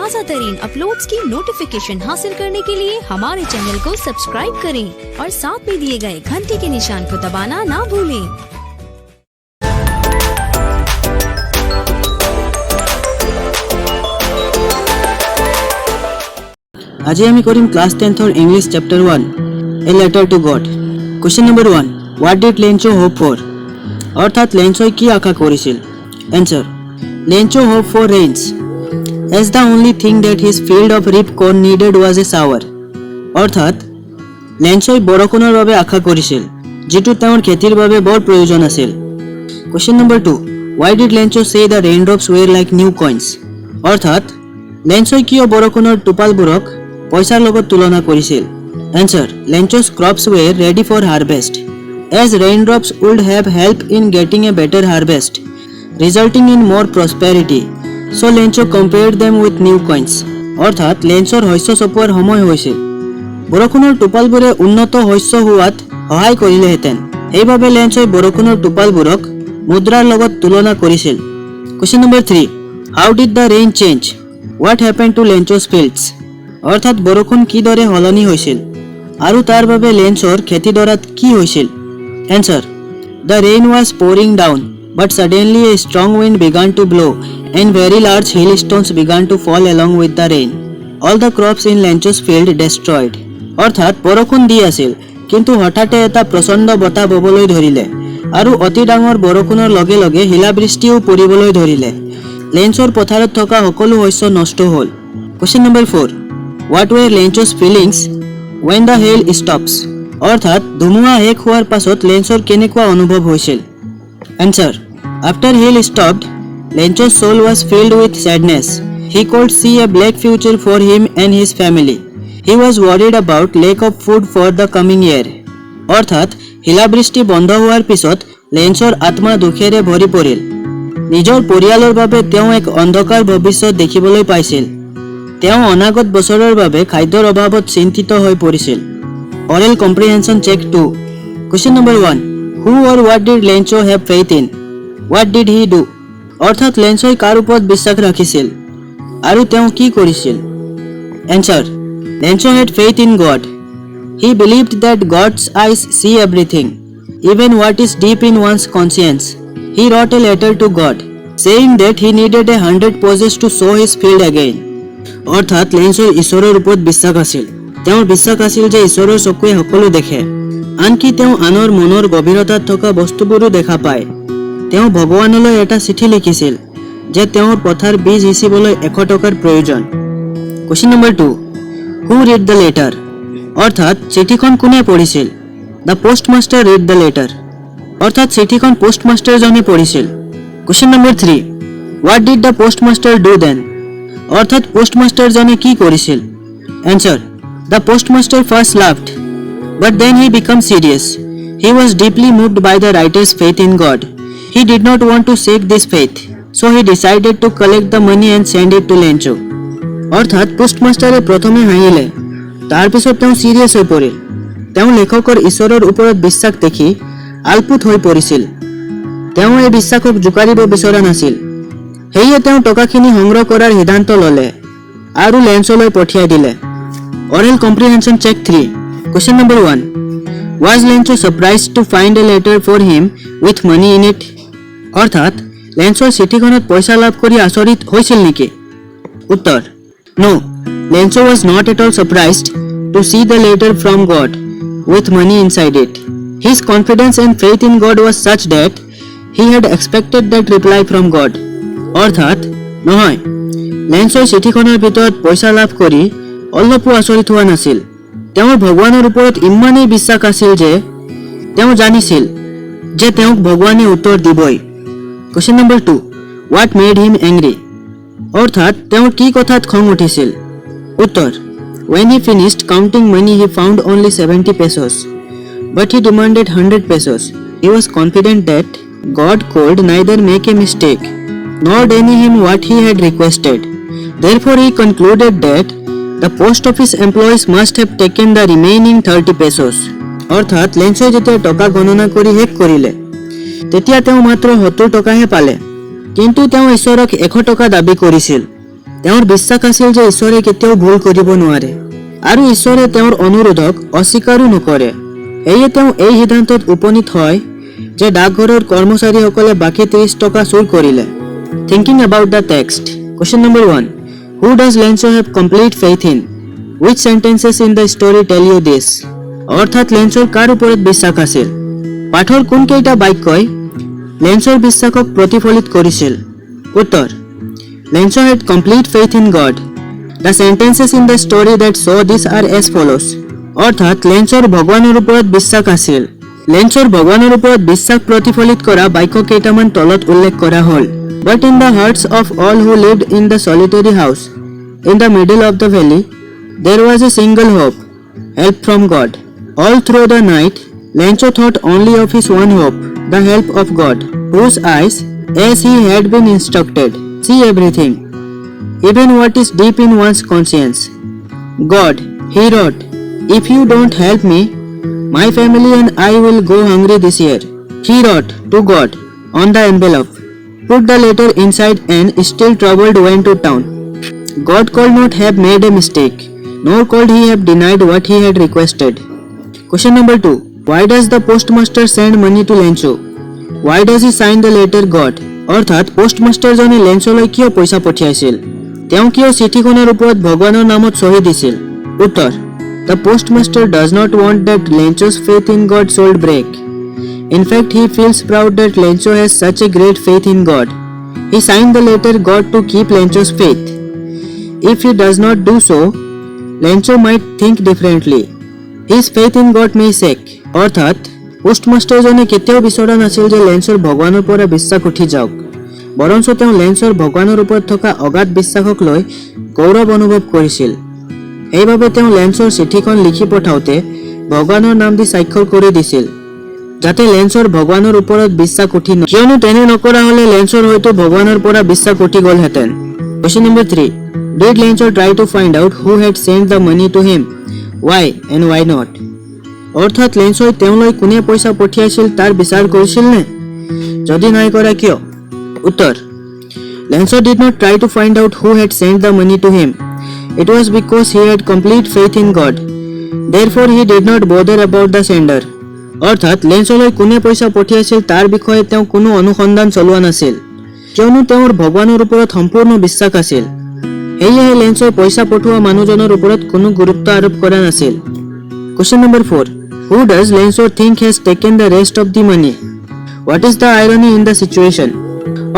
ताज़ा तरीन अपलोड्स की नोटिफिकेशन हासिल करने के लिए हमारे चैनल को सब्सक्राइब करें और साथ में दिए गए घंटी के निशान को दबाना ना भूलें। आज আমি করিম ক্লাস 10th और English chapter 1 a letter to God. Question number 1 what did Lencho hope for अर्थात लेंचो की आशा करिছিল। Answer Lencho hope for rains as the only thing that his field of reap corn needed was a shower अर्थात लेंचोই বৰষুণৰ বাবে আশা কৰিছিল যেটো তেওঁৰ খেতিৰ বাবে বৰ প্ৰয়োজন আছিল। Question number 2 why did Lencho say the raindrops were like new coins अर्थात लेंचोই কিয় বৰষুণৰ টোপালবোৰক পইচাৰ লগত তুলনা কৰিছিল। Answer Lencho's crops were ready for harvest as raindrops would have helped in getting a better harvest resulting in more prosperity so Lencho compared them with new coins অর্থাৎ লেঞ্চৰ শস্য চপোৱাৰ সময় হৈছিল বৰষুণৰ টোপালবোৰে উন্নত শস্য হোৱাত সহায় কৰিলেহেঁতেন এইভাবে লেঞ্চই বৰষুণৰ টোপালবোৰক মুদ্ৰাৰ লগত তুলনা কৰিছিল। Question number 3 how did the rain change what happened to Lencho's fields অর্থাৎ বৰষুণ কিদৰে হলনি হৈছিল আৰু তাৰ বাবে লেঞ্চৰ খেতিডৰাত কি হৈছিল। Answer the rain was pouring down but suddenly a strong wind began to blow and very large hailstones began to fall along with the rain all the crops in Lencho's field destroyed অর্থাৎ বৰষুণ দি আছিল কিন্তু হঠাতে এটা প্ৰচণ্ড বতাহ ববলৈ ধৰিলে আৰু অতি ডাঙৰ বৰষুণৰ লগে লগে শিলাবৃষ্টিও পৰিবলৈ ধৰিলে লেঞ্চৰ পথাৰত থকা সকলো শস্য নষ্ট হ'ল। Question number 4 what were Lencho's feelings when the hail stops অৰ্থাৎ ধুমুহা শেষ হোৱাৰ পাছত লেঞ্চৰ কেনেকুৱা অনুভৱ হৈছিল। Answer after hail stopped Lencho's soul was filled with sadness he could see a black future for him and his family he was worried about lack of food for the coming year অৰ্থাৎ শিলাবৃষ্টি বন্ধ হোৱাৰ পিছত লেঞ্চৰ আত্মা দুখেৰে ভৰি পৰিল নিজৰ পৰিয়ালৰ বাবে তেওঁ এক অন্ধকাৰ ভৱিষ্যত দেখিবলৈ পাইছিল তেওঁ অনাগত বছৰৰ বাবে খাদ্যৰ অভাৱত চিন্তিত হৈ পৰিছিল। Oral comprehension check 2 Question number 1 who or what did Lencho have faith in what did he do অৰ্থাৎ লেঞ্চই কাৰ ওপৰত বিশ্বাস ৰাখিছিল আৰু তেওঁ কি কৰিছিল। Answer Lencho had faith in God he believed that God's eyes see everything even what is deep in one's conscience he wrote a letter to God saying that he needed 100 poses to sow his field again অৰ্থাৎ লেঞ্চৰ ঈশ্বৰৰ ওপৰত বিশ্বাস আছিল তেওঁৰ বিশ্বাস আছিল যে ঈশ্বৰৰ চকুৱে সকলো দেখে আনকি তেওঁ আনৰ মনৰ গভীৰতাত থকা বস্তুবোৰো দেখা পায় তেওঁ ভগৱানলৈ এটা চিঠি লিখিছিল যে তেওঁৰ পথাৰ বীজ সিঁচিবলৈ 100 টকাৰ প্ৰয়োজন। Question number 2 who read the letter অৰ্থাৎ চিঠিখন কোনে পঢ়িছিল। the postmaster read the letter অৰ্থাৎ চিঠিখন পোষ্টমাষ্টাৰজনে পঢ়িছিল। Question number 3 what did the postmaster do then অৰ্থাৎ পোষ্টমাষ্টাৰজনে কি কৰিছিল। Answer the postmaster first laughed but then he became serious he was deeply moved by the writer's faith in God he did not want to shake this faith so he decided to collect the money and send it to Lencho অৰ্থাৎ পোষ্টমাষ্টাৰে প্ৰথমে হাঁহিলে তাৰ পিছত তেওঁ সিৰিয়াছ হৈ পৰিল তেওঁ লেখকৰ ঈশ্বৰৰ ওপৰত বিশ্বাস দেখি আলপুত হৈ পৰিছিল তেওঁ এই বিশ্বাসক জুকাৰিব বিচৰা নাছিল হেয়ে তেওঁ টকাখিনি সংগ্ৰহ কৰাৰ সিদ্ধান্ত ললে আৰু লেঞ্চলৈ পঠিয়াই দিলে। Oral comprehension check 3 Question number 1 was Lencho surprised to find a letter for him with money in it অৰ্থাৎ লেঞ্চৰ চিঠিখনত পইচা লাভ কৰি আচৰিত হৈছিল নেকি। উত্তৰ No Lencho was not at all surprised to see the letter from God with money inside it his confidence and faith in God was such that he had expected that reply from God অৰ্থাৎ নহয় লেঞ্চৰ চিঠিখনৰ ভিতৰত পইচা লাভ কৰি অলপো আচৰিত হোৱা নাছিল তেওঁৰ ভগৱানৰ ওপৰত ইমানেই বিশ্বাস আছিল যে তেওঁ জানিছিল যে তেওঁক ভগৱানে উত্তৰ দিবই। Question number 2 what made him angry অৰ্থাৎ তেওঁৰ কি কথাত খং উঠিছিল। উত্তৰ when he finished counting money he found only 70 pesos but he demanded 100 pesos he was confident that God could neither make a mistake nor deny him what he had requested therefore he concluded that the post office employees must have taken the remaining 30 pesos অৰ্থাৎ লেঞ্চই যেতিয়া টকা গণনা কৰি শেষ কৰিলে তেতিয়া তেওঁ মাত্ৰ 70 টকাহে পালে কিন্তু তেওঁ ঈশ্বৰক 100 টকা দাবী কৰিছিল তেওঁৰ বিশ্বাস আছিল যে ঈশ্বৰে কেতিয়াও ভুল কৰিব নোৱাৰে আৰু ঈশ্বৰে তেওঁৰ অনুৰোধক অস্বীকাৰো নকৰে। এয়ে তেওঁ এই সিদ্ধান্তত উপনীত হয় যে ডাকঘৰৰ কৰ্মচাৰীসকলে বাকী 30 টকা চুৰ কৰিলে। Thinking about the text. Question number 1. Who does Lencho have complete faith in? Which sentences in the story tell you this? অৰ্থাৎ লেঞ্চৰ কাৰ ওপৰত বিশ্বাস আছিল? পাঠৰ কোন কেইটা বাক্যই লেঞ্চৰ বিশ্বাসক প্ৰতিফলিত কৰিছিল? উত্তৰ, Lencho had complete faith in God. The sentences in the story that show this are as follows. অৰ্থাৎ লেঞ্চৰ ভগৱানৰ ওপৰত বিশ্বাস আছিল। লেঞ্চৰ ভগৱানৰ ওপৰত বিশ্বাস প্ৰতিফলিত কৰা বাক্য কেইটামান তলত উল্লেখ কৰা হ'ল। But in the hearts of all who lived in the solitary house in the middle of the valley, there was a single hope, help from God. All through the night, Lencho thought only of his one hope, the help of God, whose eyes, as he had been instructed, see everything, even what is deep in one's conscience. God, he wrote, if you don't help me, my family and I will go hungry this year. He wrote to God on the envelope, put the letter inside and still troubled went to town. God could not have made a mistake, nor could he have denied what he had requested. Question number 2. Why does the postmaster send money to Lencho? Why does he sign the letter God? অৰ্থাৎ পোষ্টমাষ্টাৰজনে লেঞ্চলৈ কিয় পইচা পঠিয়াইছিল? তেওঁ কিয় চিঠিখনৰ ওপৰত ভগৱানৰ নামত চহী দিছিল? উত্তৰ, The postmaster does not want that Lencho's faith in God should break. In fact, he feels proud that Lencho has such a great faith in God. He signed the letter God to keep Lencho's faith. If he does not do so, Lencho might think differently. His faith in God may shake. অৰ্থাৎ পোষ্টমাষ্টাৰজনে কেতিয়াও বিচৰা নাছিল যে লেঞ্চৰ ভগৱানৰ পৰা বিশ্বাস উঠি যাওক, বৰঞ্চ তেওঁ লেঞ্চৰ ভগৱানৰ ওপৰত থকা অগাধ বিশ্বাসক লৈ গৌৰৱ অনুভৱ কৰিছিল। সেইবাবে তেওঁ লেঞ্চৰ চিঠিখন লিখি পঠাওঁতে ভগৱানৰ নাম দি স্বাক্ষৰ কৰি দিছিল, যাতে লেঞ্চৰ ভগৱানৰ ওপৰত বিশ্বাস উঠি ন, কিয়নো তেনে নকৰা হলে লেঞ্চৰ হয়তো ভগৱানৰ পৰা বিশ্বাস উঠি গলহেঁতেন। Question number 3. Did Lencho try to find out who had sent the money to him? Why and why not? অৰ্থাৎ লেঞ্চই তেওঁলৈ কোনে পইচা পঠিয়াইছিল তাৰ বিচাৰ কৰিছিল নে? যদি নাই কৰা কিয়? উত্তৰ, Lencho did not try to find out who had sent the money to him. It was because he had complete faith in God. Therefore he did not bother about the sender. অৰ্থাৎ লেঞ্চলৈ কোনে পইচা পঠিয়াইছিল তাৰ বিষয়ে তেওঁ কোনো অনুসন্ধান চলোৱা নাছিল, কিয়নো তেওঁৰ ভগৱানৰ ওপৰত সম্পূৰ্ণ বিশ্বাস আছিল। সেয়েহে লেঞ্চই পইচা পঠোৱা মানুহজনৰ ওপৰত কোনো গুৰুত্ব আৰোপ কৰা নাছিল। Question number 4. Who does Lencho think has taken the rest of the money? What is the irony in the situation?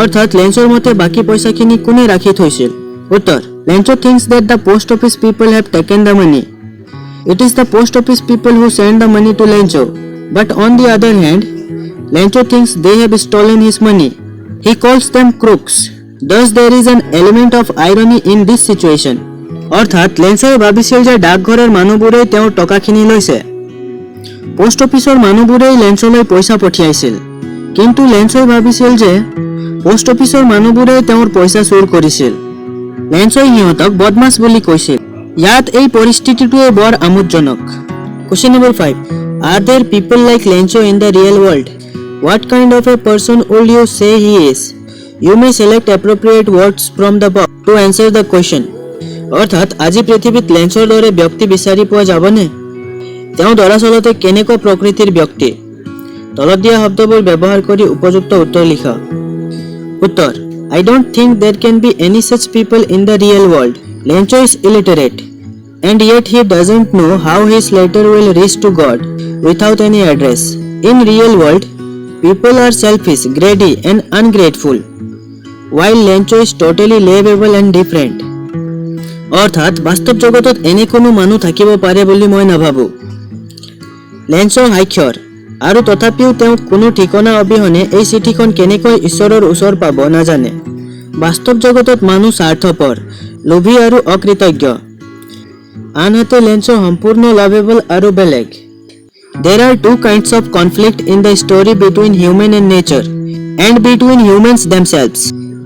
অৰ্থাৎ লেঞ্চৰ মতে বাকী পইচাখিনি কোনে ৰাখি থৈছিল? উত্তৰ, Lencho thinks that the post office people have taken the money. It is the post office people who send the money to Lencho. But on the other hand, Lencho thinks they have stolen his money. He calls them crooks. Thus there is an element of irony in this situation. অৰ্থাৎ লেঞ্চই ভাবিছিল যে ডাকঘৰৰ মানুহবোৰেই তেওঁৰ টকাখিনি লৈছে, post অফিচৰ মানুহবোৰেই লেঞ্চলৈ পইচা পঠিয়াইছিল, কিন্তু লেঞ্চই ভাবিছিল যে পোষ্ট অফিচৰ মানুহবোৰেই তেওঁৰ পইচা চুৰ কৰিছিল। লেঞ্চই সিহঁতক বদমাছ বুলি কৈছিল। ইয়াত এই পৰিস্থিতিটোৱে বৰ আমোদজনক। Question number 5. Are there people like Lencho in the real world? What kind of a person would you say he is? You may select appropriate words from the box to answer the question. অৰ্থাৎ আজি পৃথিৱীত লেঞ্চৰ দৰে ব্যক্তি বিচাৰি পোৱা যাবনে? তেওঁ দৰাচলতে কেনেকুৱা প্ৰকৃতিৰ ব্যক্তি? তলত দিয়া শব্দবোৰ ব্যৱহাৰ কৰি উপযুক্ত উত্তৰ লিখা। উত্তৰ, I don't think there can be any such people in the real world. Lencho is illiterate, and yet he doesn't know how his letter will reach to God without any address. In real world, people are selfish, greedy and ungrateful, while Lencho is totally lovable and different. অৰ্থাৎ বাস্তৱ জগতত এনে কোনো মানুহ থাকিব পাৰে বুলি মই নাভাবো। লেঞ্চো সাক্ষৰ, আৰু তথাপিও তেওঁ কোনো ঠিকনা অবিহনে এই চিঠিখন কেনেকৈ ঈশ্বৰৰ ওচৰ পাব নাজানে। বাস্তৱ জগতত মানুহ স্বাৰ্থপৰ, লোভী আৰু অকৃতজ্ঞ, আনহাতে লেঞ্চো সম্পূৰ্ণ লাভেবল আৰু বেলেগ। There are two kinds of conflict in the story between human and nature, and between humans themselves.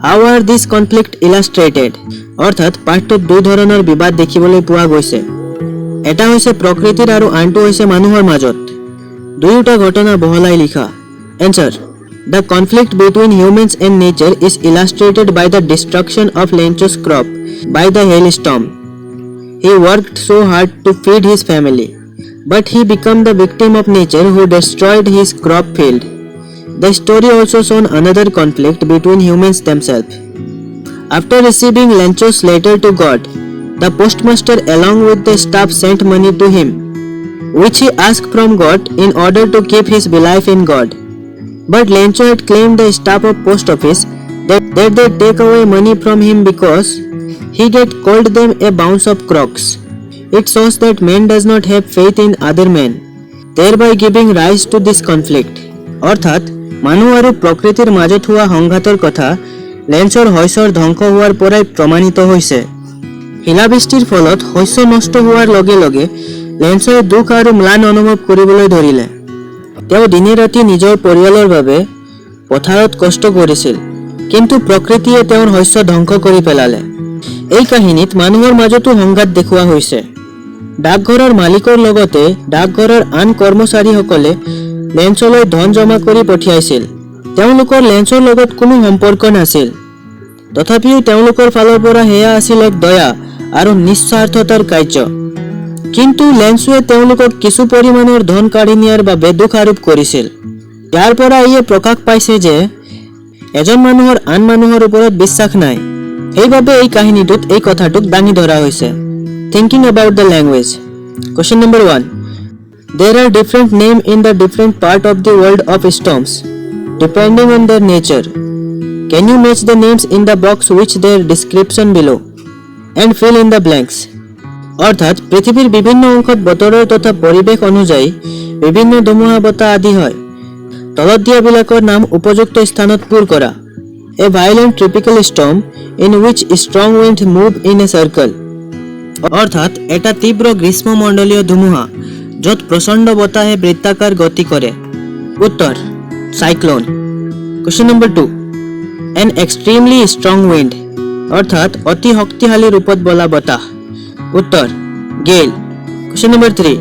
How are these conflict illustrated? অৰ্থাৎ পাঠটোত দুই ধৰণৰ বিবাদ দেখিবলৈ পোৱা গৈছে। এটা হৈছে প্ৰকৃতিৰ আৰু আনটো হৈছে মানুহৰ মাজত। দুয়োটা ঘটনা বহলাই লিখা। Answer, The conflict between humans and nature is illustrated by the destruction of Lencho's crop by the hailstorm. He worked so hard to feed his family, but he became the victim of nature who destroyed his crop field. The story also shows another conflict between humans themselves. After receiving Lencho's letter to God, the postmaster along with the staff sent money to him, which he asked from God in order to keep his belief in God. But Lencho had claimed the staff of post office that they take away money from him because he had called them a bunch of crooks. It shows that man does not have faith in other men, thereby giving rise to this conflict. অর্থাৎ মানুহ আৰু প্ৰকৃতিৰ মাজত হোৱা সংঘাতৰ কথা লেঞ্চৰ শস্যৰ ধ্বংস হোৱাৰ পৰাই প্ৰমাণিত হৈছে। শিলাবৃষ্টিৰ ফলত শস্য নষ্ট হোৱাৰ লগে লগে লেঞ্চয়ে দুখ আৰু ম্লান অনুভৱ কৰিবলৈ ধৰিলে। তেওঁ দিনে ৰাতি নিজৰ পৰিয়ালৰ বাবে পথাৰত কষ্ট কৰিছিল, কিন্তু প্ৰকৃতিয়ে তেওঁৰ শস্য ধ্বংস কৰি পেলালে। এই কাহিনীত মানুহৰ মাজতো সংঘাত দেখুওৱা হৈছে। ডাকঘৰৰ মালিকৰ লগতে ডাকঘৰৰ আন কৰ্মচাৰীসকলে লেঞ্চলৈ ধন জমা কৰি পঠিয়াইছিল। তেওঁলোকৰ লেঞ্চৰ লগত কোনো সম্পৰ্ক নাছিল, তথাপিও তেওঁলোকৰ ফালৰ পৰা সেয়া আছিল এক দয়া আৰু নিস্বাৰ্থতাৰ কাৰ্য। কিন্তু লেঞ্চয়ে তেওঁলোকক কিছু পৰিমাণৰ ধন কাঢ়ি নিয়াৰ বাবে দুখ আৰোপ কৰিছিল। ইয়াৰ পৰা ইয়ে প্ৰকাশ পাইছে যে এজন মানুহৰ আন মানুহৰ ওপৰত বিশ্বাস নাই। সেইবাবে এই কাহিনীটোত এই কথাটোক দাঙি ধৰা হৈছে। Thinking about the language. Question number 1. There are different names in the different part of the world of storms, depending on their nature. Can you match the names in the box which their description below and fill in the blanks? অর্থাৎ পৃথিবীর বিভিন্ন অংশত বতৰৰ তথা পৰিৱেশ অনুযায়ী বিভিন্ন ধুমুহা বতাহ আদি হয়। তলত দিয়াবিলাকৰ নাম উপযুক্ত স্থানত পূৰ কৰা। A violent tropical storm in which strong wind move in a circle. অর্থাৎ এটা তীব্র গ্রীষ্মমণ্ডলীয় ধুমুহা য'ত প্ৰচণ্ড বতাহে বৃত্তাকাৰ গতি কৰে। উত্তৰ cyclone. Question number 2. An extremely strong wind. অৰ্থাৎ অতি শক্তিশালী ৰূপত বলা বতাহ। উত্তৰ গেল। Question number 3.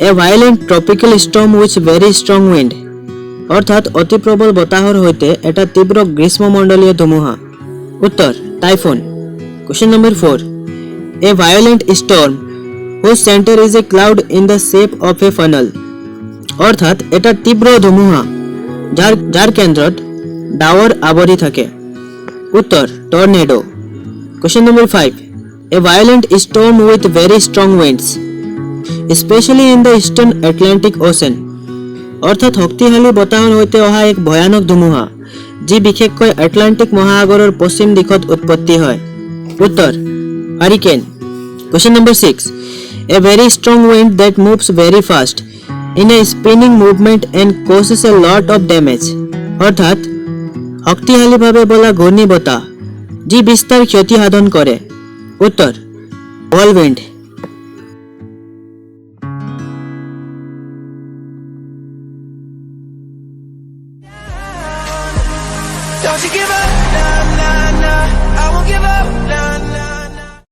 A violent tropical storm with very strong wind. অর্থাৎ অতি প্ৰবল বতাহৰ সৈতে এটা তীব্ৰ গ্ৰীষ্মমণ্ডলীয় ধুমুহা। উত্তৰ typhoon. Question number 4. A violent storm whose center is a cloud in the shape of a funnel. অর্থাৎ এটা তীব্ৰ ধুমুহা যাৰ কেন্দ্ৰত ডাৱৰ আৱৰি থাকে। উত্তৰ tornado. Question number 5. A violent storm with very strong winds, especially in the eastern Atlantic Ocean. অৰ্থাৎ শক্তিশালী বতাহৰ সৈতে অহা এক ভয়ানক ধুমুহা যি বিশেষকৈ আটলান্টিক মহাসাগৰৰ পশ্চিম দিশত উৎপত্তি হয়। উত্তৰ hurricane. Question number 6. A very strong wind that moves very fast in a spinning movement and causes a lot of damage. অৰ্থাৎ শক্তিশালীভাৱে বলা ঘূৰ্ণী বতাহ যি বিস্তাৰ ক্ষতি সাধন কৰে। উত্তৰ whirlwind. Don't you give up, nah, nah, nah.